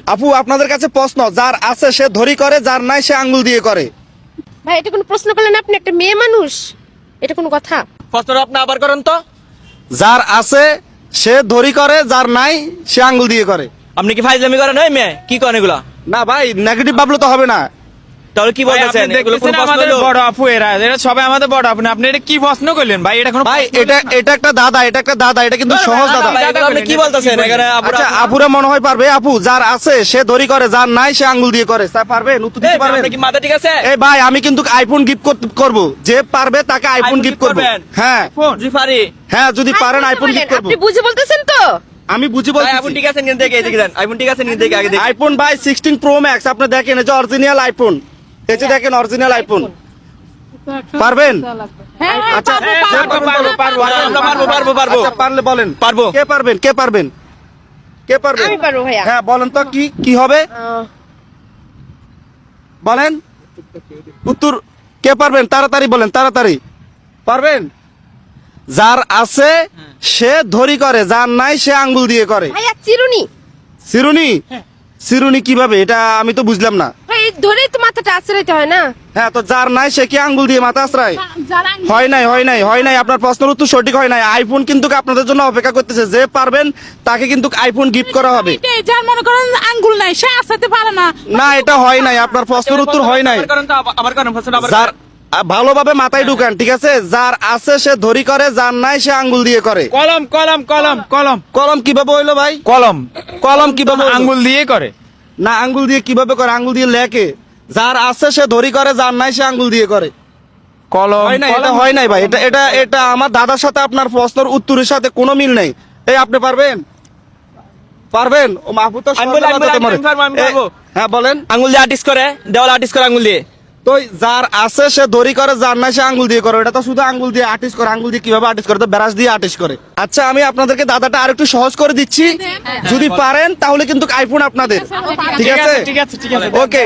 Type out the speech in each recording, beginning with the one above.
আপু আপনাদের কাছে প্রশ্ন, যার আছে সে ধরি করে, যার নাই সে আঙ্গুল দিয়ে করে। ভাই এটা কোনো প্রশ্ন করলেন আপনি? একটা মেয়ে মানুষ, এটা কোনো কথা? প্রশ্নটা আপনি আবার করেন তো। যার আছে সে ধরি করে, যার নাই সে আঙ্গুল দিয়ে করে। আপনি কি ফাইজলামি করেন? ওই মেয়ে কি করেন এগুলা? না ভাই, নেগেটিভ ভাবলে তো হবে না। তাহলে কি বলতেছেন? এগুলো কোন প্রশ্ন আমাদের হলো? বড় আপু এরা সবাই আমাদের বড় আপু না। আপনি এটা কি প্রশ্ন করলেন ভাই? এটা কোনো ভাই এটা একটা দাদা, এটা কিন্তু সহজ দাদা। ভাই, এগুলো আপনি কি বলতেছেন এখানে? আচ্ছা আপুরা মনে হয় পারবে। আপু যার আছে সে ধরি করে, যার নাই সে আঙ্গুল দিয়ে করে। স্যার পারবেন? উত্তর দিতে পারবেন? আপনি কি মাথা ঠিক আছে? এই ভাই আমি কিন্তু আইফোন গিফট করব, যে পারবে তাকে আইফোন গিফট করব। হ্যাঁ জি পারি। হ্যাঁ, যদি পারেন আইফোন গিফট করব। আপনি বুঝে বলতেছেন তো? আমি বুঝি ভাই আইফোন বলছি। ঠিক আছে নিন দেখে এদিকে দেন। আইফোন ঠিক আছে নিন দেখে আগে দেখি। আইফোন ভাই 16 প্রো ম্যাক্স, আপনি দেখেন এই যে অরিজিনাল আইফোন, এই যে দেখেন অরিজিনাল আইফোন। পারবেন? হ্যাঁ আচ্ছা পারবো। আচ্ছা, পারলে বলেন। পারবো। কে পারবেন? কে পারবেন? কে পারবেন? আমি পারবো ভাইয়া। হ্যাঁ বলেন তো কি হবে বলেন। উত্তর কে পারবেন? তাড়াতাড়ি বলেন, তাড়াতাড়ি। পারবেন? যার আছে সে ধরি করে, যার নাই সে আঙ্গুল দিয়ে করে। ভাইয়া চিরুনি। চিরুনি? চিরুনি কিভাবে? এটা আমি তো বুঝলাম না। ভাই ধরেই তো মাথাটা আছড়াইতে হয় না? হ্যাঁ, তো যার নাই সে কি আঙ্গুল দিয়ে মাথা আশ্রয়? হয় নাই আপনার প্রশ্নের উত্তর সঠিক হয় নাই। আইফোন কিন্তু আপনাদের জন্য অপেক্ষা করতেছে, যে পারবেন তাকে কিন্তু আইফোন গিফট করা হবে। যার মনে করেন আঙ্গুল নাই সে আসাতে পারে না। না, এটা হয় নাই, আপনার প্রশ্নের উত্তর হয় নাই। আবার করেন তো, আবার করেন প্রশ্নটা আবার যার করেন। ভালোভাবে মাথায় ঢুকান, ঠিক আছে? যার আছে সে ধরি করে, যার নাই সে আঙ্গুল দিয়ে করে। কলম কলম কলম কলম কলম কিভাবে হইলো ভাই? কলম কলম কিভাবে হইলো? আঙ্গুল দিয়ে করে। না, আঙ্গুল দিয়ে কিভাবে করে? আঙ্গুল দিয়ে লেখে। যার আছে সে ধরি করে, যার নাই সে আঙ্গুল দিয়ে করে। কলম হয় নাই, এটা হয় নাই ভাই। এটা আমার দাদার সাথে আপনার প্রশ্নের উত্তরের সাথে কোনো মিল নেই। এই আপনি পারবেন? পারবেন? ও মাহবু তো আমি বলি, সরকার আমি পারবো, আমি পারবো। হ্যাঁ বলেন। আঙ্গুল দিয়ে আর্টিস্ট করে, দেওয়াল আর্টিস্ট করে আঙ্গুল দিয়ে। তো যার আছে সে ধরি করে, যার নাই সে আঙ্গুল দিয়ে করে। এটা তো শুধু আঙ্গুল দিয়ে আর্টিস্ট করে। আঙ্গুল দিয়ে কিভাবে আর্টিস্ট করে? তো ব্রাশ দিয়ে আর্টিস্ট করে। আচ্ছা আমি আপনাদেরকে দাদাটা আর একটু সহজ করে দিচ্ছি, যদি পারেন তাহলে কিন্তু আইফোন আপনাদের। ঠিক আছে? ঠিক আছে ঠিক আছে। ওকে।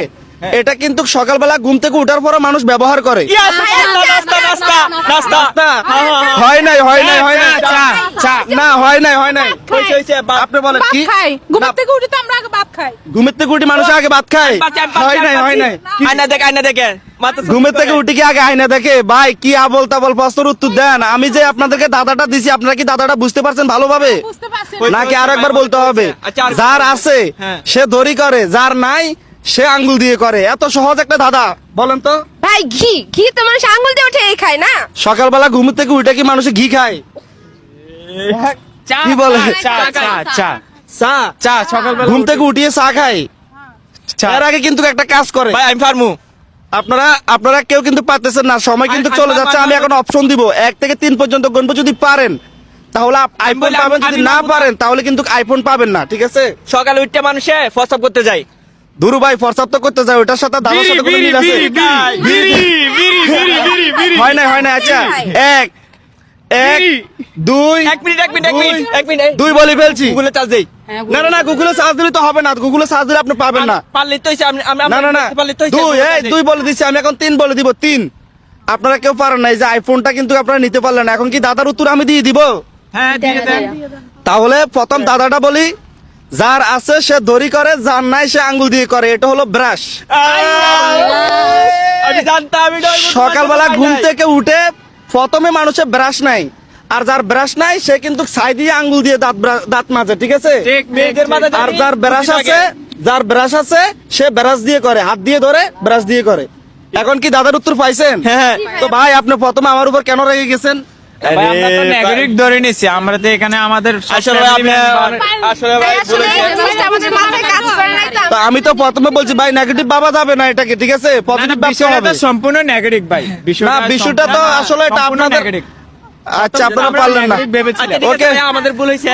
এটা কিন্তু সকালবেলা ঘুম থেকে উঠার পরে মানুষ ব্যবহার করে। নাস্তা নাস্তা নাস্তা। না, হয় নাই চা না, হয় নাই হইছে হইছে বা- আপনি বলেন ভাত কি? খাই, ঘুমের থেকে উঠে তো আমরা আগে ভাত খাই। ঘুমের থেকে উঠে মানুষ আগে ভাত খায়? হয় নাই আয়না দেখে মাথা ঘুমের থেকে উঠে কি আগে আয়না দেখে? ভাই কি আবল তাবল প্রশ্নের উত্তর দেন। আমি যে আপনাদেরকে দাদাটা দিছি, আপনারা কি দাদাটা বুঝতে পারছেন ভালোভাবে, বুঝতে পারছেন? নাকি আর একবার বলতে হবে? আচ্ছা, আর- যার আছে হ্যাঁ। সে ধরি করে, যার নাই সে আঙ্গুল দিয়ে করে। এত সহজ একটা দাদা, বলেন তো। ভাই ঘি তো মানুষ আঙ্গুল দিয়ে উঠে খায় না? সকালবেলা ঘুমের থেকে উঠে কি মানুষে ঘি খায়? চা কি বলে? চা চা চা চা? চা সকালবেলা ঘুম থেকে উঠিয়ে চা খায়? চা। এর আগে কিন্তু একটা কাজ করে। ভাই আমি পারমু। আপনারা কেউ কিন্তু পারতেছেন না, সময় কিন্তু চলে যাচ্ছে। আমি এখন অপশন দিব 1 থেকে 3 পর্যন্ত গণব। যদি পারেন তাহলে আইফোন বলি, পাবেন, যদি আমি না মানবো না। পারেন তাহলে কিন্তু আইফোন পাবেন না। ঠিক আছে? সকালে উঠতে মানুষে প্রস্তাব করতে যায়। দুরু ভাই ফরসাব তো করতে যায়, ওটার সাথে দাদার সাথে কোনো মিল আছে? হয় না। আচ্ছা 1 2 এক মিনিট দুই বলি ফেলছি। গুগলে চার্জ দেই। না গুগলে সার্চ দিলে তো হবে না। গুগলে সার্চ দিলে আপনি পাবেন না। পারলি তো হইছে, আমি না পারলি তো হইছে। দুই বলে দিচ্ছি আমি, এখন 3 বলে দিব। 3 আপনারা কেউ পারেন না। এই যে আইফোনটা কিন্তু আপনারা নিতে পারলেন না। এখন কি দাদার উত্তর আমি দিয়ে দিব? হ্যাঁ দিয়ে দেন। তাহলে প্রথম দাদাটা বলি, যার আছে সে দড়ি করে, যার নাই সে আঙ্গুল দিয়ে করে। এটা হলো ব্রাশ। আমি জানতাম আমি সকালবেলা ঘুম থেকে উঠে প্রথমে মানুষের ব্রাশ নাই, আর যার ব্রাশ নাই সে কিন্তু ছাই দিয়ে আঙ্গুল দিয়ে দাঁত মাজে। ঠিক আছে? ঠিক মেয়েদের মাথায় আর যার ব্রাশ আছে সে ব্রাশ দিয়ে করে, হাত দিয়ে ধরে ব্রাশ দিয়ে করে। এখন কি দাদার উত্তর পাইছেন? হ্যাঁ। তো ভাই আপনি প্রথমে আমার উপর কেন রেগে গেছেন? ভাই, আমরা তো নাগরিক ধরে নিছি। আমরা তো এখানে আমাদের আসলে ভাই আসলে ভাই আসলে এই জিনিসটা আমাদের মাথায় কাজ করে নাই তো। তো আমি তো প্রথমে বলছি ভাই নেগেটিভ ভাবা যাবে না এটাকে। ঠিক আছে? পজিটিভ ভাবতে বিষয়টা হবে। তো সম্পূর্ণ নেগেটিভ ভাই। বিষয়টা তো আসলে এটা সম্পূর্ণ আপনাদের। নেগেটিভ। আচ্ছা আপনারা পারলেন না। ভেবেছিলাম। ওকে আমাদের ভুল হইছে।